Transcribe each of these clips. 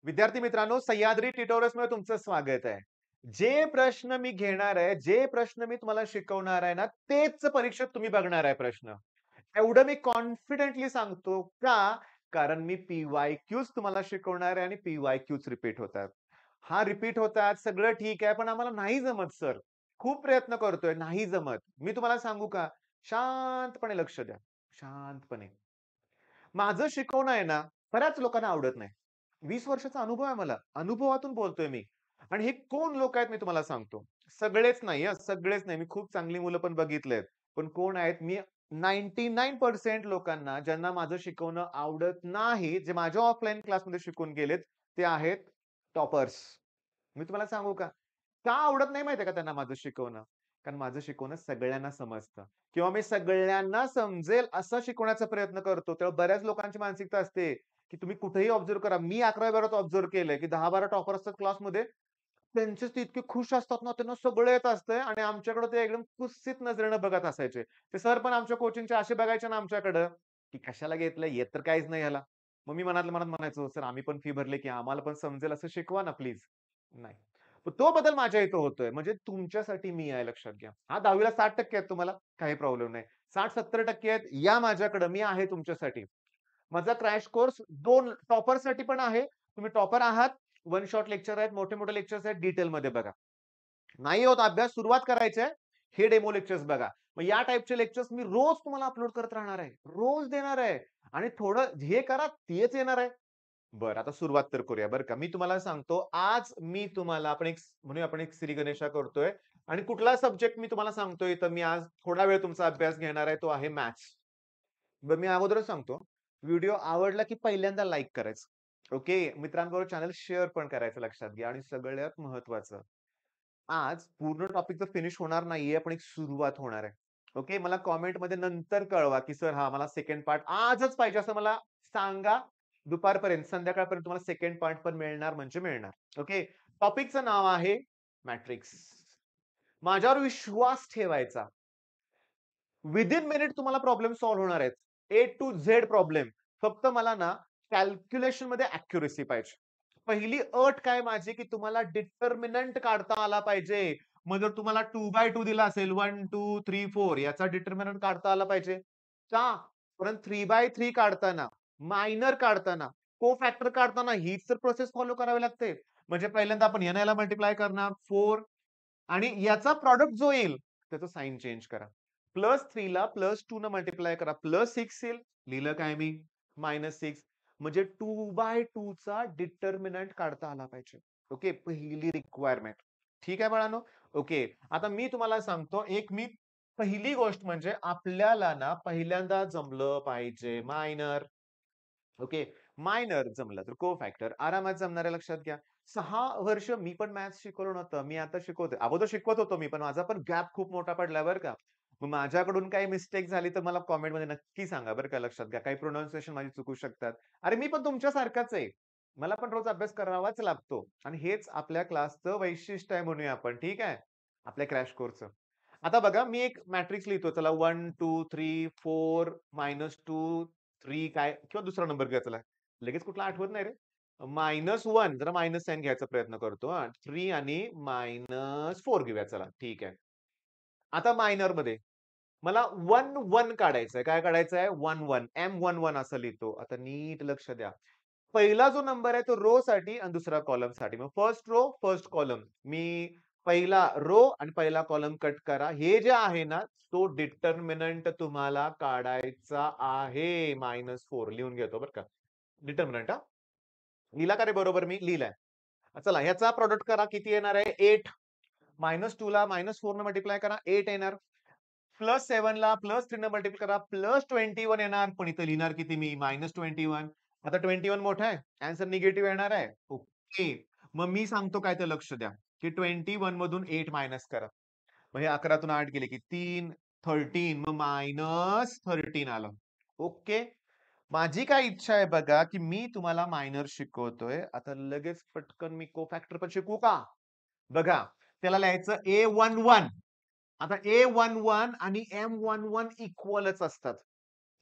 विद्यार्थी मित्रांनो, सह्याद्री ट्युटोरियल्समध्ये तुमचं स्वागत आहे. जे प्रश्न मी घेणार आहे, जे प्रश्न मी तुम्हाला शिकवणार आहे ना, तेच परीक्षेत तुम्ही बघणार आहे प्रश्न. एवढं मी कॉन्फिडेंटली सांगतो. का? कारण मी पी-वाय-क्यूज तुम्हाला शिकवणार आहे आणि पी-वाय-क्यूज रिपीट होतात. हा रिपीट होतात, सगळं ठीक आहे, पण आम्हाला नाही जमत सर. खूप प्रयत्न करतोय, नाही जमत. मी तुम्हाला सांगू का? शांतपणे लक्ष द्या. शांतपणे. माझं शिकवणं आहे ना, बऱ्याच लोकांना आवडत नाही. 20 वर्षाचा अनुभव आहे मला. अनुभवातून बोलतोय मी. आणि हे कोण लोक आहेत मी तुम्हाला सांगतो. सगळेच नाही हं, सगळेच नाही. मी खूप चांगली मुलं पण बघितलेत. पण कोण आहेत मी 99% लोकांना ज्यांना माझं शिकवणं आवडत नाही, जे माझ्या ऑफलाईन क्लासमध्ये शिकून गेलेत, ते आहेत टॉपर्स. मी तुम्हाला सांगू का? का आवडत नाही माहिती का त्यांना माझं शिकवणं? कारण माझं शिकवणं सगळ्यांना समजतं किंवा मी सगळ्यांना समजेल असं शिकवण्याचा प्रयत्न करतो. तेव्हा बऱ्याच लोकांची मानसिकता असते, की तुम्ही कुठेही ऑब्झर्व्ह करा. मी 11वी-12वीत ऑब्झर्व्ह केलंय, की 10-12 टॉपर असतात क्लासमध्ये. त्यांचेच ते इतके खुश असतात ना, त्यांना सगळं येत असतंय आणि आमच्याकडे ते एकदम कुत्सित नजरेनं बघत असायचे. ते सर पण आमच्या कोचिंगचे असे बघायचे ना आमच्याकडं, की कशाला घेतलंय? येत तर काहीच नाही ह्याला. मग मी मनातल्या मनात म्हणायचो, "सर आम्ही पण फी भरली, की आम्हाला पण समजेल असं शिकवा ना प्लीज." नाही. पण तो बदल माझ्या इथं होतोय. म्हणजे तुमच्यासाठी मी आहे लक्षात घ्या. हां, 10वी ला 60% आहेत तुम्हाला, काही प्रॉब्लेम नाही. 60-70% आहेत, या माझ्याकडं. मी आहे तुमच्यासाठी. माझा क्रॅश कोर्स 2 टॉपरसाठी पण आहे. तुम्ही टॉपर आहात, वन शॉट लेक्चर आहेत, मोठे-मोठे लेक्चर्स आहेत, डिटेलमध्ये बघा. नाही होत अभ्यास, सुरुवात करायची आहे. हे डेमो लेक्चर्स बघा. मग या टाइपचे लेक्चर्स मी रोज तुम्हाला अपलोड करत राहणार आहे. रोज देणार आहे आणि थोडं हे करा, तेच येणार आहे. बरं, आता सुरुवात तर करूया बरं का. मी तुम्हाला सांगतो, आज मी तुम्हाला म्हणूया आपण एक श्री गणेशा करतोय आणि कुठला सब्जेक्ट मी तुम्हाला सांगतोय, तर मी आज थोडा वेळ तुमचा अभ्यास घेणार आहे, तो आहे मॅथ्स. बरं, मी अगोदरच सांगतो, व्हिडिओ आवडला की पहिल्यांदा लाईक करायचं. ओके. मित्रांबरोबर चॅनल शेअर पण करायचं लक्षात घ्या आणि सगळ्यात महत्त्वाचं, आज पूर्ण टॉपिकचं फिनिश होणार नाहीये, पण एक सुरुवात होणार आहे. ओके. मला कमेंटमध्ये नंतर कळवा, की "सर हा मला सेकंड पार्ट आजच पाहिजे," असं मला सांगा. दुपारपर्यंत, संध्याकाळपर्यंत तुम्हाला सेकंड पार्ट पण मिळणार म्हणजे मिळणार. ओके. टॉपिकचं नाव आहे मॅट्रिक्स. माझ्यावर विश्वास ठेवायचा. विथिन मिनिट तुम्हाला प्रॉब्लेम सॉल्व्ह होणार आहेत. ए टू झेड प्रॉब्लेम. फक्त मला ना कॅल्क्युलेशनमध्ये ॲक्युरसी पाहिजे. पहिली अट काय माझी, की तुम्हाला डिटर्मिनंट काढता आला पाहिजे. मग जर तुम्हाला 2/2 दिला असेल 1, 2, 3, 4 याचा डिटर्मिनंट काढता आला पाहिजे. का? कारण 3/3 काढताना, मायनर काढताना, कोफॅक्टर काढताना हीच तर प्रोसेस फॉलो करावी लागते. म्हणजे पहिल्यांदा आपण याला मल्टिप्लाय करणार 4 आणि याचा प्रॉडक्ट जो येईल त्याचं साइन चेंज करा. +3 ला +2 न मल्टिप्लाय करा. +6 येईल. लिहिलं काय मी? -6 म्हणजे 2/2 चा डिटर्मिनंट काढता आला पाहिजे. ओके. पहिली रिक्वायरमेंट. ठीक आहे बाळांनो? ओके. आता मी तुम्हाला सांगतो पहिली गोष्ट म्हणजे आपल्याला ना पहिल्यांदा जमलं पाहिजे मायनर. ओके. मायनर जमलं तर को-फॅक्टर आरामात जमणार आहे लक्षात घ्या. 6 वर्ष मी पण मॅथ्स शिकवलं नव्हतं. मी आता शिकवतोय. अगोदर शिकवत होतो मी, पण माझा पण गॅप खूप मोठा पडलाय बरं का. मग माझ्याकडून काही मिस्टेक झाली तर मला कमेंटमध्ये नक्की सांगा बरं का लक्षात घ्या. काही प्रोनन्सिएशन माझी चुकू शकतात. अरे मी पण तुमच्यासारखाच आहे. मला पण रोज अभ्यास करावाच लागतो आणि हेच आपल्या क्लासचं वैशिष्ट्य आहे म्हणूया आपण. ठीक आहे. आपल्या क्रॅश कोर्सचं. आता बघा मी एक मॅट्रिक्स लिहितो. चला 1, 2, 3, 4, -2, 3 काय किंवा दुसरा नंबर घ्या चला. लगेच कुठला आठवत नाही रे. -1 जरा मायनस साइन घ्यायचा प्रयत्न करतो हां. 3 आणि -4 घेऊया चला. ठीक आहे. आता मायनरमध्ये मला 1-1 काढायचंय. काय काढायचंय? 1-1. M11 असं लिहितो. आता नीट लक्ष द्या. पहिला जो नंबर आहे तो रो साठी आणि दुसरा कॉलमसाठी. मग फर्स्ट रो, फर्स्ट कॉलम. मी पहिला रो आणि पहिला कॉलम कट करा. हे जे आहे ना, तो डिटर्मिनंट तुम्हाला काढायचा आहे. -4 लिहून घेतो बरं का. डिटर्मिनंट हां. लिहिला का रे बरोबर मी? लिहिलाय. चला ह्याचा प्रॉडक्ट करा. किती येणार आहे? 8. -2 ला -4 न मल्टिप्लाय करा. 8 येणार. +7 ला +3 न मल्टिप्लाय करा. +21 येणार. पण इथे लिहिणार किती मी? -21. आता 21 मोठा आहे. आन्सर निगेटिव्ह येणार आहे. ओके. मग मी सांगतो काय ते लक्ष द्या, की 21 मधून 8 मायनस करा. मग हे 11 8 गेले की 3, 13 मग -13 आलं. ओके. माझी काय इच्छा आहे बघा, की मी तुम्हाला मायनर शिकवतोय. आता लगेच पटकन मी कोफॅक्टर पण शिकवू का? बघा, त्याला लिहायचं A11. आता A11 आणि M11 इक्वलच असतात.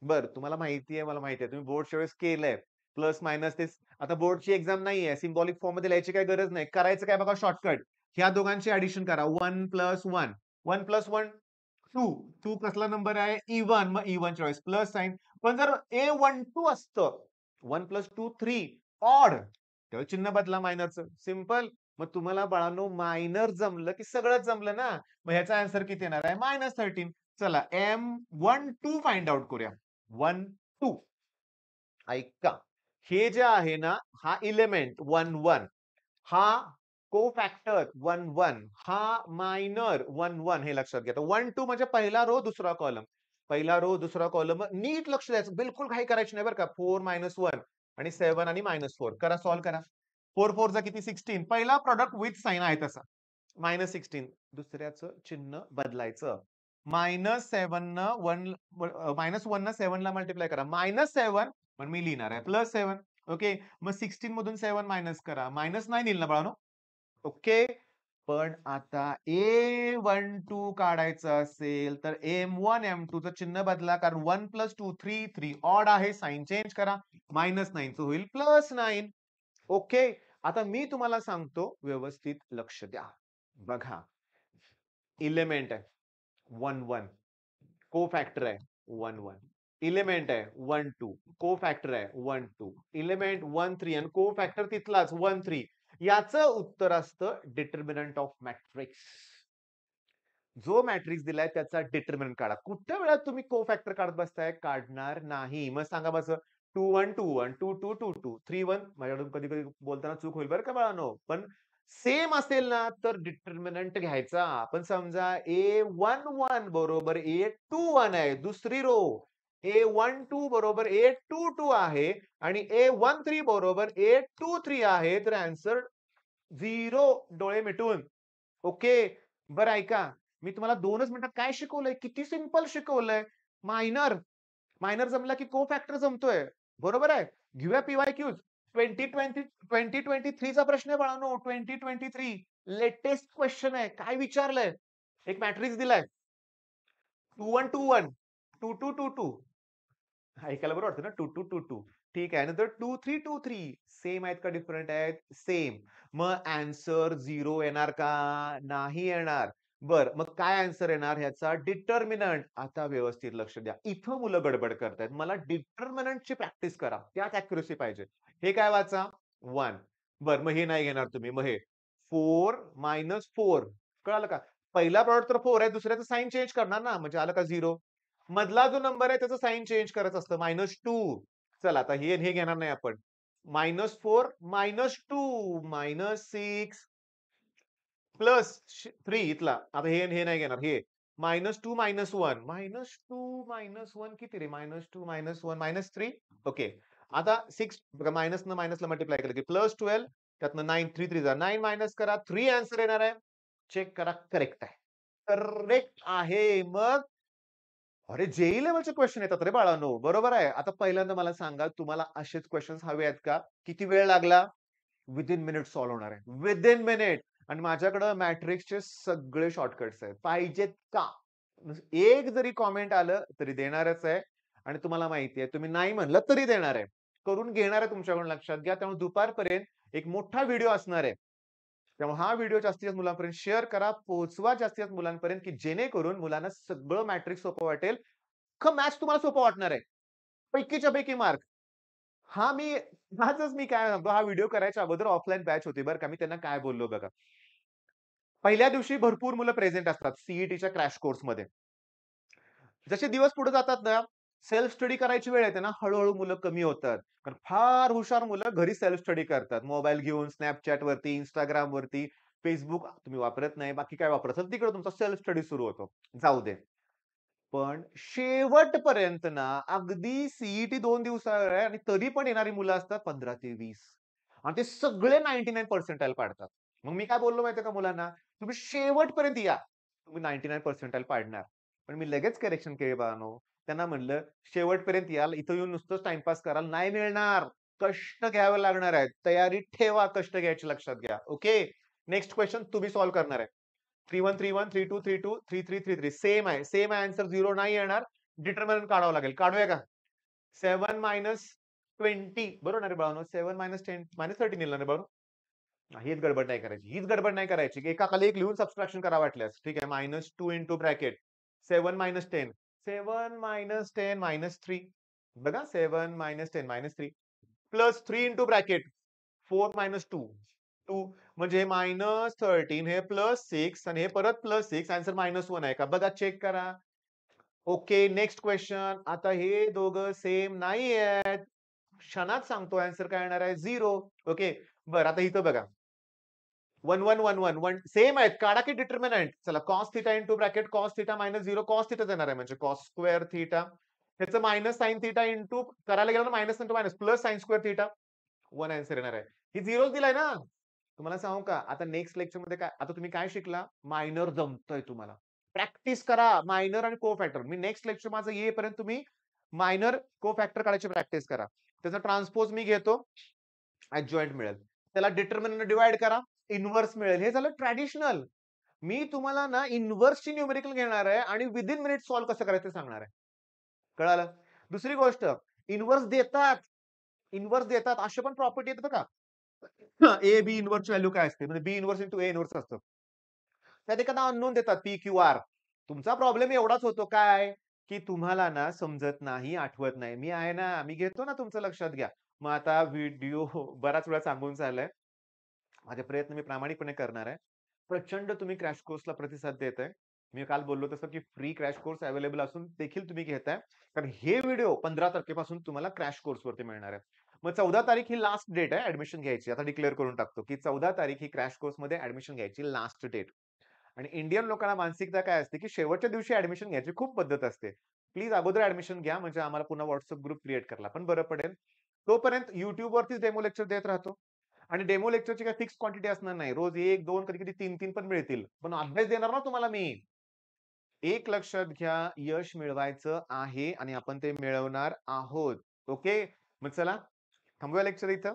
बरं, तुम्हाला माहिती आहे, मला माहिती आहे. तुम्ही बोर्डच्या वेळेस केलंय. प्लस मायनस ते आता बोर्डची एक्झाम नाहीये, सिम्बॉलिक फॉर्म मध्ये लिहायची काही गरज नाही. करायचं काय बघा शॉर्टकट. ह्या दोघांची ऍडिशन करा. 1 + 1 1 + 1 2 2 कसला नंबर आहे? इव्हन. मग इव्हन चॉईस प्लस साइन. पण जर A12 असतं 1 + 2 3 ऑड तर चिन्ह बदला मायनरचं. सिंपल. मग तुम्हाला बाळांनो मायनर जमलं की सगळंच जमलं ना. मग ह्याचा आन्सर किती येणार आहे? -13. चला M12 फाइंड आउट करूया. 1 2 ऐका. हे जे आहे ना, हा एलिमेंट 1 1 हा कोफॅक्टर 1 1 हा मायनर 1 1 हे लक्षात घ्या. 1 2 म्हणजे पहिला रो दुसरा कॉलम. पहिला रो दुसरा कॉलम. नीट लक्ष द्यायचं. बिलकुल घाई करायची नाही बरं का. 4 - 1 आणि 7 आणि -4 करा सॉल्व्ह करा. 4 4 जा किती 16. पहिला प्रॉडक्ट विथ साइन आहे तसा. -16 दुसऱ्याचं चिन्ह बदलायचं. -7 न 1 -1 न 7 ला मल्टिप्लाय करा. -7 पण मी लिहिणार आहे +7 ओके. मग 16 मधून 7 मायनस करा. -9 येईल ना बाळांनो? ओके. पण आता A12 काढायचं असेल तर M1 M2 चं चिन्ह बदला कारण 1 + 2 3 3 ऑड आहे साइन चेंज करा. -9 चं होईल +9 ओके. आता मी तुम्हाला सांगतो व्यवस्थित लक्ष द्या. बघा. एलिमेंट आहे 1 1 कोफॅक्टर आहे 1 1 एलिमेंट आहे 1 2 कोफॅक्टर आहे 1 2 एलिमेंट 1 3 आणि कोफॅक्टर तिथलाच 1 3 याचं उत्तर असतं डिटर्मिनंट ऑफ मॅट्रिक्स. जो मॅट्रिक्स दिलाय त्याचा डिटर्मिनंट काढा. कुठल्या वेळात तुम्ही कोफॅक्टर काढत बसताय? काढणार नाही. मग सांगा बस 2 1 2 1 2 2 2 2 3 1 माझ्याकडून कधी कधी बोलताना चूक होईल बरं का बाळांनो. पण सेम असेल ना तर डिटर्मिनंट घ्यायचा. पण समजा A11 बरोबर A21 आहे दुसरी रो. A12 बरोबर A22 आहे आणि A13 बरोबर A23 आहे तर आन्सर 0 डोळे मिटून. ओके. बरं ऐका. मी तुम्हाला 2च मिनिटात काय शिकवलंय? किती सिंपल शिकवलंय. मायनर. मायनर जमला की कोफॅक्टर जमतोय. बरोबर आहे. घेऊया पी-वाय-क्यूज. 2023 चा प्रश्न आहे बाळांनो. 2023 लेटेस्ट क्वेश्चन आहे. काय विचारलंय? एक मॅट्रिक्स दिलाय. 2121 2222 ऐकायला बरं वाटतं ना 2222 ठीक आहे. नंतर 2323 सेम आहेत का डिफरंट आहेत? सेम. मग आन्सर 0 येणार का? नाही येणार. बरं मग काय आन्सर येणार ह्याचा? डिटर्मिनंट. आता व्यवस्थित लक्ष द्या. इथं मुलं गडबड करतायत. मला डिटर्मिनंटची प्रॅक्टिस करा. त्यात अॅक्युरसी पाहिजे. हे काय वाचा? 1 बरं मग हे नाही घेणार तुम्ही. मग हे 4 - 4 कळालं का? पहिला प्रॉडक्ट तर 4 आहे. दुसऱ्याचं साइन चेंज करणार ना. म्हणजे आलं का 0 मधला जो नंबर आहे त्याचं साइन चेंज करायचं असतं -2 चला आता हे घेणार नाही आपण. -4 -2 -6 +3 इथला. आता हे नाही घेणार हे. -2 -1 -2 -1 किती रे? -2 -1 -3 ओके. आता 6 बघा मायनसनं मायनसला मल्टिप्लाय केलं की +12 त्यातनं 9 3 3 जा 9 मायनस करा 3 आन्सर येणार आहे. चेक करा करेक्ट आहे. करेक्ट आहे. मग अरे जेईई लेव्हलचे क्वेश्चन येतात रे बाळांनो. बरोबर आहे. आता पहिल्यांदा मला सांगा तुम्हाला असेच क्वेशन्स हवे आहेत का? किती वेळ लागला? विथिन मिनिट सॉल्व्ह होणार आहे. विथिन मिनिट आणि माझ्याकडे मॅट्रिक्सचे सगळे शॉर्टकट्स आहेत. पाहिजेत का? एक जरी कॉमेंट आलं तरी देणारच आहे आणि तुम्हाला माहिती आहे तुम्ही नाही म्हणलं तरी देणार आहे. करून घेणार आहे तुमच्याकडून लक्षात घ्या. त्यामुळे दुपारपर्यंत एक मोठा व्हिडिओ असणार आहे. त्यामुळे हा व्हिडिओ जास्तीत जास्त मुलांपर्यंत शेअर करा, पोहोचवा जास्तीत जास्त मुलांपर्यंत, की जेणेकरून मुलांना सगळं मॅट्रिक्स सोपं वाटेल. अख्खं मॅथ्स तुम्हाला सोपं वाटणार आहे. पैकीच्या पैकी मार्क. हा मी आजच मी काय सांगतो, हा व्हिडिओ करायच्या अगोदर ऑफलाईन बॅच होती बरं का. मी त्यांना काय बोललो बघा. पहिल्या दिवशी भरपूर मुलं प्रेझेंट असतात सीईटीच्या क्रॅश कोर्समध्ये. जसे दिवस पुढे जातात ना, सेल्फ स्टडी करायची वेळ येते ना, हळू मुलं कमी होतात. कारण फार हुशार मुलं घरी सेल्फ स्टडी करतात. मोबाईल घेऊन Snapchat वरती, Instagram वरती, Facebook तुम्ही वापरत नाही, बाकी काय वापरत असाल तिकडे तुमचा सेल्फ स्टडी सुरू होतो. जाऊ दे. पण शेवटपर्यंत ना, अगदी सीईटी 2 दिवसावर आहे आणि तरी पण येणारी मुलं असतात 15 ते 20 आणि ते सगळे 99 पर्सेंटाइल पाडतात. मग मी काय बोललो माहितीये का मुलांना, तुम्ही शेवटपर्यंत या. तुम्ही 99 पर्सेंटाइल पाडणार. पण मी लगेच करेक्शन केले बाळांनो. त्यांना म्हणलं, "शेवटपर्यंत याल, इथं येऊन नुसतंच टाईमपास कराल, नाही मिळणार. कष्ट घ्यावे लागणार आहेत. तयारी ठेवा, कष्ट घ्यायची लक्षात घ्या." ओके. नेक्स्ट क्वेशन तुम्ही सॉल्व्ह करणार आहे. 3-1, 3-1, 3-2, 3-2, 3-3, 3-3 सेम आहे. सेम आहे आन्सर 0 नाही येणार. डिटर्मिनंट काढावं लागेल. काढूया का? 7 - 20 बरोबर ना रे बाळांनो? 7 - 10 -13 येईल ना रे बाळांनो? हीच गडबड नाही करायची. हीच गडबड नाही करायची, की एकाखाली एक लिहून सबट्रॅक्शन करा वाटल्यास. ठीक आहे. -2 इंटू ब्रॅकेट 7 - 10. 7 - 10 - 3 बघा 7 - 10 -3 प्लस 3 इंटू ब्रॅकेट 4 - 2 2 म्हणजे हे -13 हे +6 आणि हे परत +6 आन्सर -1 आहे का? बघा चेक करा. Okay, next question. आता हे दोघं सेम नाही आहेत. क्षणात सांगतो आन्सर काय येणार आहे 0. ओके. बरं आता इथं बघा. 1 1 1 1 1 सेम आहेत. काढा की डिटर्मिनंट. चला cos theta into bracket cos theta -0 cos थिटाच येणार आहे म्हणजे cos स्क्वेअर थिटा. ह्याचं मायनस sin थिटा इंटू करायला गेलं ना minus into minus plus sin square theta. 1 answer येणार आहे. ही 0च दिलाय ना. तुम्हाला सांगू का? आता नेक्स्ट लेक्चरमध्ये काय आता तुम्ही काय शिकला? मायनर जमतंय तुम्हाला. प्रॅक्टिस करा मायनर आणि को-फॅक्टर. मी नेक्स्ट लेक्चर माझं येईपर्यंत तुम्ही मायनर को-फॅक्टर काढायची प्रॅक्टिस करा. त्याचा ट्रान्सपोज मी घेतो. ॲडजॉइंट मिळेल. त्याला डिटर्मिनंट डिव्हाईड करा. इन्व्हर्स मिळेल. हे झालं ट्रॅडिशनल. मी तुम्हाला ना इन्व्हर्सची न्यूमेरिकल घेणार आहे आणि विथिन मिनिट सॉल्व्ह कसं करायचं ते सांगणार आहे. कळालं? दुसरी गोष्ट इन्व्हर्स देतात. इन्व्हर्स देतात. अशा पण प्रॉपर्टी आहेत बघा. ए, बी इन्व्हर्सची व्हॅल्यू काय असते? म्हणजे बी इन्व्हर्स इंटू ए इन्व्हर्स असतं. त्यात एखादा अननोन देतात पी, क्यू, आर. तुमचा प्रॉब्लेम एवढाच होतो काय? की तुम्हाला ना समजत नाही, आठवत नाही. मी आहे ना, मी घेतो ना तुमचं लक्षात घ्या. मग आता व्हिडिओ बराच वेळा सांगून झालंय. माझे प्रयत्न मी प्रामाणिकपणे करणार आहे. प्रचंड तुम्ही क्रॅश कोर्सला प्रतिसाद देताय. मी काल बोललो तसं, की फ्री क्रॅश कोर्स अवेलेबल असून देखील तुम्ही घेताय. कारण हे व्हिडिओ 15 तारखेपासून तुम्हाला क्रॅश कोर्सवरती मिळणार आहे. मग 14 तारीख ही लास्ट डेट आहे ॲडमिशन घ्यायची. आता डिक्लेअर करून टाकतो, की 14 तारीख ही क्रॅश कोर्समध्ये ॲडमिशन घ्यायची लास्ट डेट. आणि इंडियन लोकांना मानसिकता काय असते, की शेवटच्या दिवशी ॲडमिशन घ्यायची खूप पद्धत असते. प्लीज अगोदर ॲडमिशन घ्या म्हणजे आम्हाला पुन्हा WhatsApp ग्रुप क्रिएट करायला पण बरं पडेल. तोपर्यंत YouTubeवरतीच डेमो लेक्चर देत राहतो. आणि डेमो लेक्चरची काही फिक्स क्वांटिटी असणार नाही. रोज 1, 2 कधी-कधी 3-3 पण मिळतील. पण अभ्यास देणार ना तुम्हाला मी. एक लक्षात घ्या, यश मिळवायचं आहे आणि आपण ते मिळवणार आहोत. ओके. मग चला थांबूया लेक्चर इथं.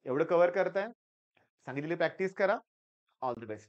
एवढं कव्हर करताय. सांगितलेली प्रॅक्टिस करा. All the best.